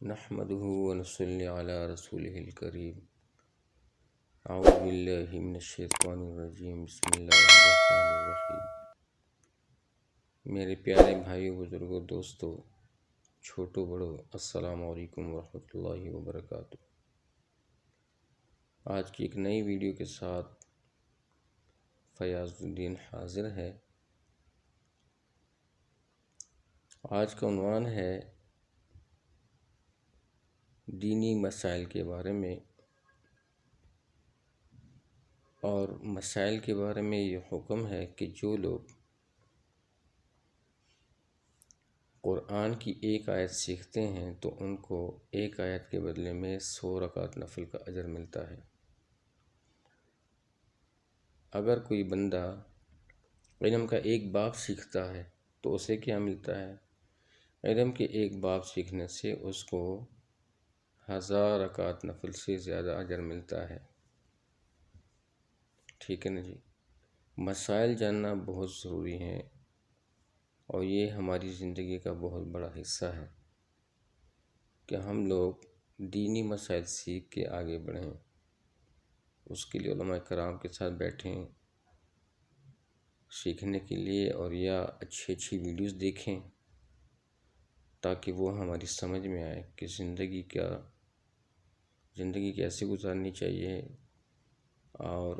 نحمده ونصلي على رسوله الكريم اعوذ باللہ من الشیطان الرجیم بسم اللہ الرحمن الرحیم۔ میرے پیارے بھائیو، بزرگوں، دوستو، چھوٹو بڑو، السلام علیکم ورحمۃ اللہ وبرکاتہ۔ آج کی ایک نئی ویڈیو کے ساتھ فیاض الدین حاضر ہے۔ آج کا عنوان ہے دینی مسائل کے بارے میں، اور مسائل کے بارے میں یہ حکم ہے کہ جو لوگ قرآن کی ایک آیت سیکھتے ہیں تو ان کو ایک آیت کے بدلے میں 100 رکعت نفل کا اجر ملتا ہے۔ اگر کوئی بندہ علم کا ایک باب سیکھتا ہے تو اسے کیا ملتا ہے؟ علم کے ایک باب سیکھنے سے اس کو 1000 رکعت نفل سے زیادہ اجر ملتا ہے۔ ٹھیک ہے نا جی؟ مسائل جاننا بہت ضروری ہیں، اور یہ ہماری زندگی کا بہت بڑا حصہ ہے کہ ہم لوگ دینی مسائل سیکھ کے آگے بڑھیں۔ اس کے لیے علماء کرام کے ساتھ بیٹھیں سیکھنے کے لیے، اور یا اچھی ویڈیوز دیکھیں تاکہ وہ ہماری سمجھ میں آئے کہ زندگی کیسے گزارنی چاہیے اور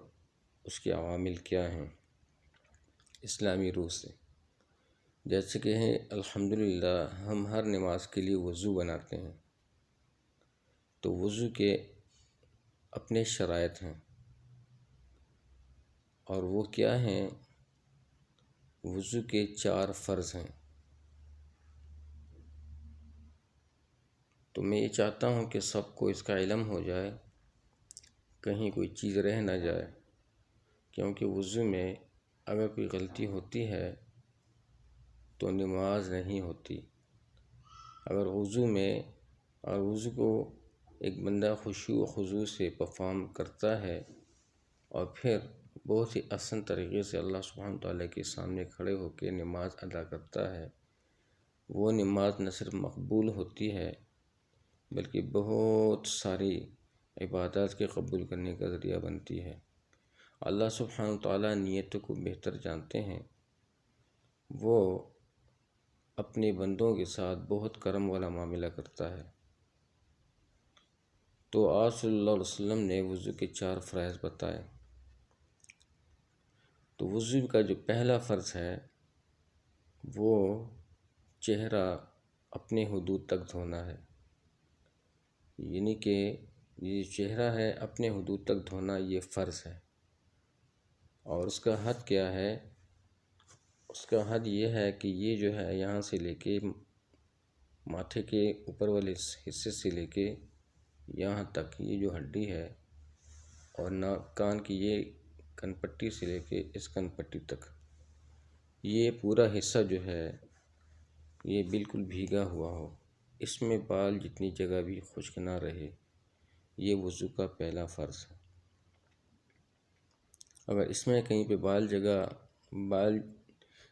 اس کے عوامل کیا ہیں اسلامی روح سے۔ جیسے کہ الحمدللہ ہم ہر نماز کے لیے وضو بناتے ہیں، تو وضو کے اپنے شرائط ہیں، اور وہ کیا ہیں؟ وضو کے 4 فرض ہیں۔ تو میں یہ چاہتا ہوں کہ سب کو اس کا علم ہو جائے، کہیں کوئی چیز رہ نہ جائے، کیونکہ وضو میں اگر کوئی غلطی ہوتی ہے تو نماز نہیں ہوتی۔ اگر وضو کو ایک بندہ خشوع و خضوع سے پرفارم کرتا ہے اور پھر بہت ہی آسان طریقے سے اللہ سبحانہ تعالیٰ کے سامنے کھڑے ہو کے نماز ادا کرتا ہے، وہ نماز نہ صرف مقبول ہوتی ہے بلکہ بہت ساری عبادات کے قبول کرنے کا ذریعہ بنتی ہے۔ اللہ سبحانہ تعالیٰ نیتوں کو بہتر جانتے ہیں، وہ اپنے بندوں کے ساتھ بہت کرم والا معاملہ کرتا ہے۔ تو آپ صلی اللہ علیہ وسلم نے وضو کے 4 فرائض بتائے۔ تو وضو کا جو پہلا فرض ہے وہ چہرہ اپنے حدود تک دھونا ہے، یعنی کہ یہ چہرہ ہے اپنے حدود تک دھونا، یہ فرض ہے۔ اور اس کا حد کیا ہے؟ اس کا حد یہ ہے کہ یہ جو ہے یہاں سے لے کے ماتھے کے اوپر والے حصے سے لے کے یہاں تک، یہ جو ہڈی ہے، اور کان کی یہ کن پٹی سے لے کے اس کن پٹی تک، یہ پورا حصہ جو ہے یہ بالکل بھیگا ہوا ہو، اس میں بال جتنی جگہ بھی خشک نہ رہے، یہ وضو کا پہلا فرض ہے۔ اگر اس میں کہیں پہ بال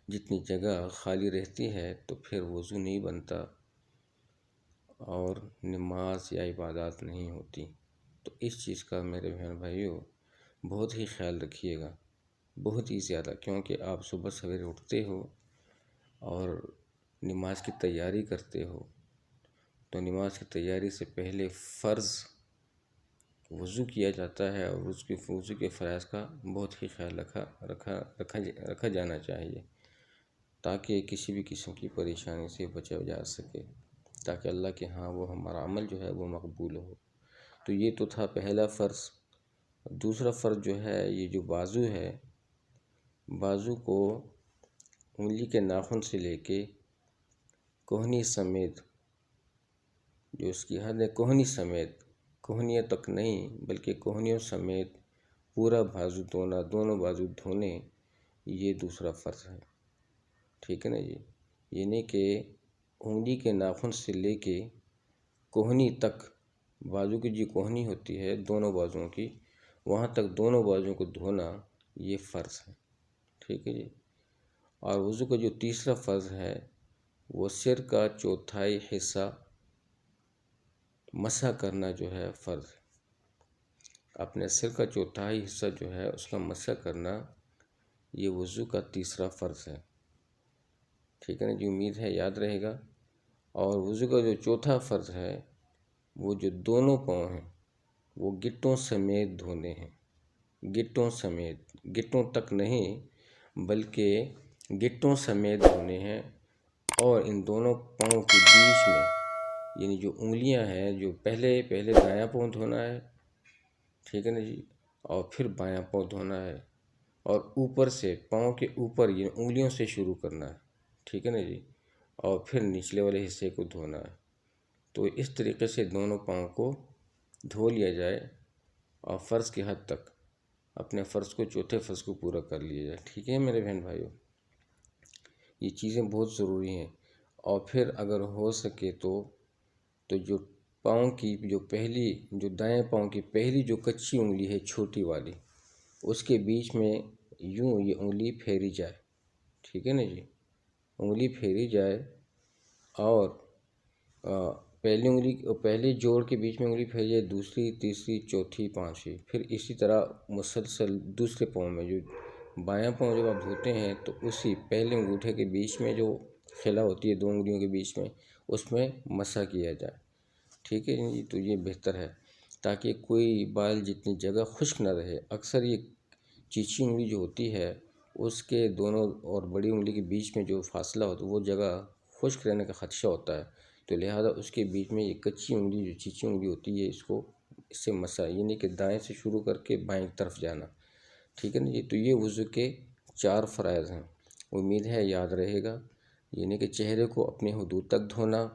جتنی جگہ خالی رہتی ہے تو پھر وضو نہیں بنتا اور نماز یا عبادات نہیں ہوتی۔ تو اس چیز کا میرے بہن بھائیو بہت ہی خیال رکھیے گا، بہت ہی زیادہ، کیونکہ آپ صبح سویرے اٹھتے ہو اور نماز کی تیاری کرتے ہو، تو نماز کی تیاری سے پہلے فرض وضو کیا جاتا ہے، اور اس کے وضو کے فرائض کا بہت ہی خیال رکھا جانا چاہیے، تاکہ کسی بھی قسم کی پریشانی سے بچا جا سکے، تاکہ اللہ کے ہاں وہ ہمارا عمل جو ہے وہ مقبول ہو۔ تو یہ تو تھا پہلا فرض۔ دوسرا فرض جو ہے، یہ جو بازو ہے، بازو کو انگلی کے ناخن سے لے کے کوہنی سمیت، جو اس کی حد ہے کوہنی سمیت، کوہنیوں تک نہیں بلکہ کوہنیوں سمیت پورا بازو دھونا، دونوں بازو دھونے، یہ دوسرا فرض ہے۔ ٹھیک ہے نا جی؟ یعنی کہ انگلی کے ناخن سے لے کے کوہنی تک، بازو کی جو کوہنی ہوتی ہے دونوں بازوؤں کی، وہاں تک دونوں بازوؤں کو دھونا، یہ فرض ہے۔ ٹھیک ہے جی؟ اور وضو کا جو تیسرا فرض ہے وہ سر کا 1/4 حصہ مسح کرنا جو ہے فرض ہے۔ اپنے سر کا چوتھائی حصہ جو ہے اس کا مسح کرنا یہ وضو کا تیسرا فرض ہے، ٹھیک ہے نا جی، امید ہے یاد رہے گا۔ اور وضو کا جو چوتھا فرض ہے وہ جو دونوں پاؤں ہیں وہ گٹوں سمیت دھونے ہیں، گٹوں سمیت، گٹوں تک نہیں بلکہ گٹوں سمیت دھونے ہیں۔ اور ان دونوں پاؤں کے بیچ میں یعنی جو انگلیاں ہیں، جو پہلے دایاں پاؤں دھونا ہے، ٹھیک ہے نا جی، اور پھر بایاں پاؤں دھونا ہے، اور اوپر سے پاؤں کے اوپر یہ انگلیوں سے شروع کرنا ہے، ٹھیک ہے نا جی، اور پھر نچلے والے حصے کو دھونا ہے۔ تو اس طریقے سے دونوں پاؤں کو دھو لیا جائے اور فرض کی حد تک اپنے فرض کو، چوتھے فرض کو پورا کر لیا جائے، ٹھیک ہے میرے بہن بھائیوں، یہ چیزیں بہت ضروری ہیں۔ اور پھر اگر ہو سکے تو جو پاؤں کی جو دائیں پاؤں کی پہلی جو کچی انگلی ہے چھوٹی والی، اس کے بیچ میں یوں یہ انگلی پھیری جائے، ٹھیک ہے نا جی، انگلی پھیری جائے، اور پہلی جوڑ کے بیچ میں انگلی پھیری جائے، دوسری، تیسری، چوتھی، پانچویں، پھر اسی طرح مسلسل دوسرے پاؤں میں، جو بایاں پاؤں جب آپ دھوتے ہیں تو اسی پہلے انگوٹھے کے بیچ میں جو خلا ہوتی ہے دو انگلیوں کے بیچ میں، اس میں مسح کیا جائے، ٹھیک ہے جی، تو یہ بہتر ہے تاکہ کوئی بال جتنی جگہ خشک نہ رہے۔ اکثر یہ چیچی انگلی جو ہوتی ہے اس کے دونوں اور بڑی انگلی کے بیچ میں جو فاصلہ ہوتا ہے وہ جگہ خشک رہنے کا خدشہ ہوتا ہے، تو لہٰذا اس کے بیچ میں یہ کچی انگلی جو چیچی انگلی ہوتی ہے اس سے مسح، یعنی کہ دائیں سے شروع کر کے بائیں طرف جانا، ٹھیک ہے نا جی۔ تو یہ وضو کے 4 فرائض ہیں، امید ہے یاد رہے گا، یعنی کہ چہرے کو اپنی حدود تک دھونا،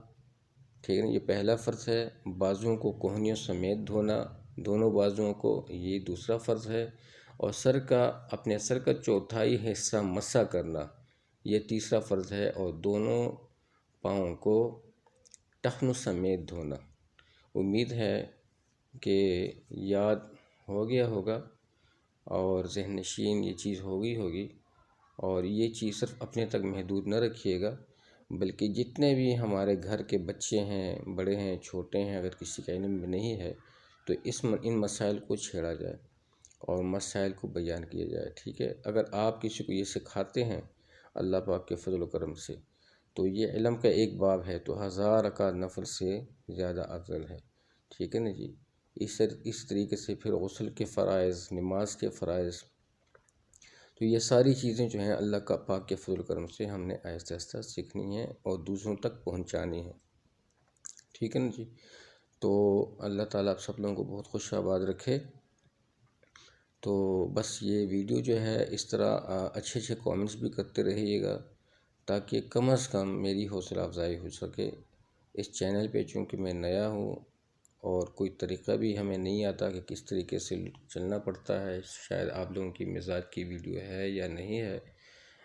ٹھیک ہے نا، یہ پہلا فرض ہے۔ بازوؤں کو کوہنیوں سمیت دھونا، دونوں بازوؤں کو، یہ دوسرا فرض ہے۔ اور اپنے سر کا چوتھائی حصہ مسح کرنا، یہ تیسرا فرض ہے۔ اور دونوں پاؤں کو ٹخنوں سمیت دھونا۔ امید ہے کہ یاد ہو گیا ہوگا اور ذہن نشین یہ چیز ہوگی، اور یہ چیز صرف اپنے تک محدود نہ رکھیے گا بلکہ جتنے بھی ہمارے گھر کے بچے ہیں، بڑے ہیں، چھوٹے ہیں، اگر کسی کا علم میں نہیں ہے تو ان مسائل کو چھیڑا جائے اور مسائل کو بیان کیا جائے، ٹھیک ہے۔ اگر آپ کسی کو یہ سکھاتے ہیں اللہ پاک کے فضل و کرم سے تو یہ علم کا ایک باب ہے تو 1000 رکعت نفل سے زیادہ افضل ہے، ٹھیک ہے نا جی۔ اس طریقے سے پھر غسل کے فرائض، نماز کے فرائض، تو یہ ساری چیزیں جو ہیں اللہ کا پاک کے فضل و کرم سے ہم نے آہستہ آہستہ سیکھنی ہیں اور دوسروں تک پہنچانی ہیں، ٹھیک ہے نا جی۔ تو اللہ تعالیٰ آپ سب لوگوں کو بہت خوش آباد رکھے۔ تو بس یہ ویڈیو جو ہے اس طرح اچھے کامنٹس بھی کرتے رہیے گا تاکہ کم از کم میری حوصلہ افزائی ہو سکے۔ اس چینل پہ چونکہ میں نیا ہوں اور کوئی طریقہ بھی ہمیں نہیں آتا کہ کس طریقے سے چلنا پڑتا ہے، شاید آپ لوگوں کی مزاج کی ویڈیو ہے یا نہیں ہے،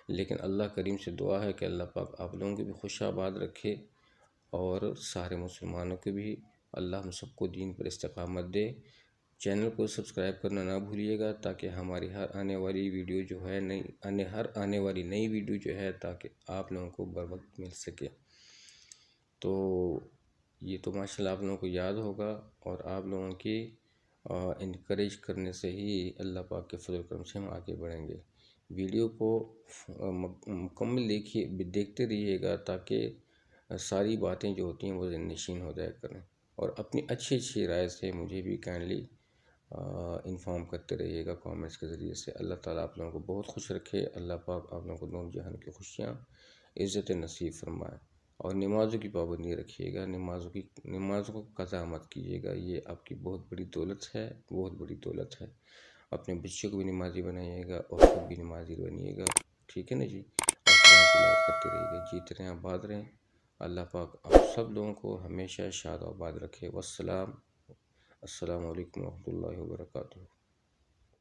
لیکن اللہ کریم سے دعا ہے کہ اللہ پاک آپ لوگوں کو بھی خوش آباد رکھے اور سارے مسلمانوں کو بھی اللہ ہم سب کو دین پر استقامت دے۔ چینل کو سبسکرائب کرنا نہ بھولیے گا تاکہ ہماری ہر آنے والی ویڈیو جو ہے نئی ویڈیو جو ہے تاکہ آپ لوگوں کو بر وقت مل سکے۔ تو یہ تو ماشاءاللہ آپ لوگوں کو یاد ہوگا اور آپ لوگوں کی انکریج کرنے سے ہی اللہ پاک کے فضل و کرم سے ہم آگے بڑھیں گے۔ ویڈیو کو مکمل دیکھتے رہیے گا تاکہ ساری باتیں جو ہوتی ہیں وہ ذہن نشین ہو جایا کریں، اور اپنی اچھی رائے سے مجھے بھی کائنڈلی انفارم کرتے رہیے گا کامنٹس کے ذریعے سے۔ اللہ تعالیٰ آپ لوگوں کو بہت خوش رکھے، اللہ پاک آپ لوگوں کو دونوں جہان کی خوشیاں عزت نصیب فرمائے، اور نمازوں کی پابندی رکھیے گا، نمازوں کو قضا مت کیجیے گا، یہ آپ کی بہت بڑی دولت ہے، بہت بڑی دولت ہے۔ اپنے بچوں کو بھی نمازی بنائیے گا اور خود بھی نمازی بنیے گا، ٹھیک ہے نا جی، اور قرآن تلاوت کرتے رہیے گا، جیتے رہیں آباد رہیں۔ اللہ پاک آپ سب لوگوں کو ہمیشہ شاد و آباد رکھے۔ السلام علیکم ورحمۃ اللہ وبرکاتہ۔